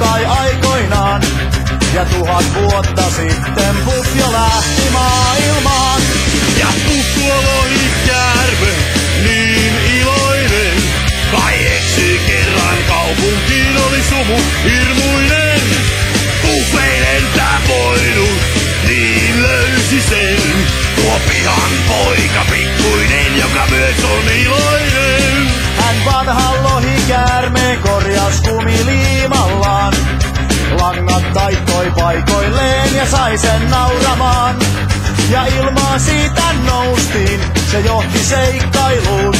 kai aikoinaan. Ja 1000 vuotta sitten Puff jo lähti maailmaan. Ja Puff tuo lohikäärme, niin iloinen. Kai eksyi kerran kaupunkiin, oli sumu hirmuinen. Puff ei lentää voinut, niin löysi sen. Tuo pihan poika pikkuinen, joka myös on iloinen. Hän vanhan lohikäärmeen korjas kumiliimallaan. Langat taittoi paikoilleen ja sai sen nauramaan. Ja ilmaa siitä noustiin, se johti seikkailuun.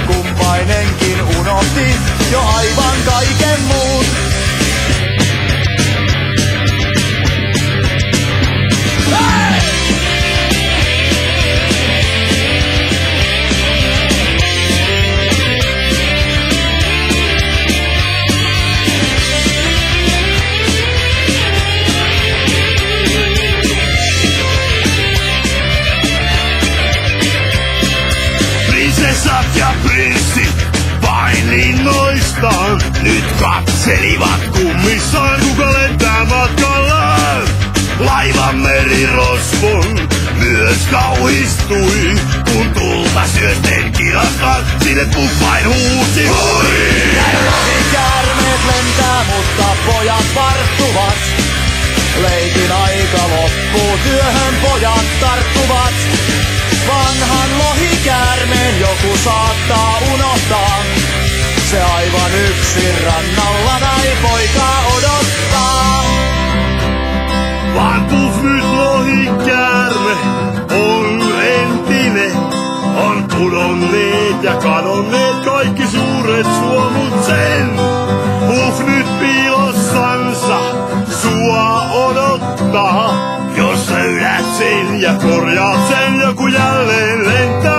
Kumpainenkin unohti jo aivan kaiken muun. Prinsessat ja prinssit vain linnoistaan nyt katselivat kummissaan, kuka lentää matkallaan. Laivan merirosvon myös kauhistui, kun tulta syösten kirastaan sille Puff vain huusi hui. Lohikäärmeet lentää, mutta pojat varttuvat. Leikin aika loppuu, työhön pojat tarttuvat. Vanhan lohikäärmeen joku saattaa unohtaa. Se aivan yksin rannalla näin poikaa odottaa. Vaan Puff nyt lohikäärme on entinen. On pudonneet ja kadonneet kaikki suuret suomut sen. Puff nyt piilossansa sua odottaa. Jos löydät sen ja korjaat sen, joku jälleen lentää.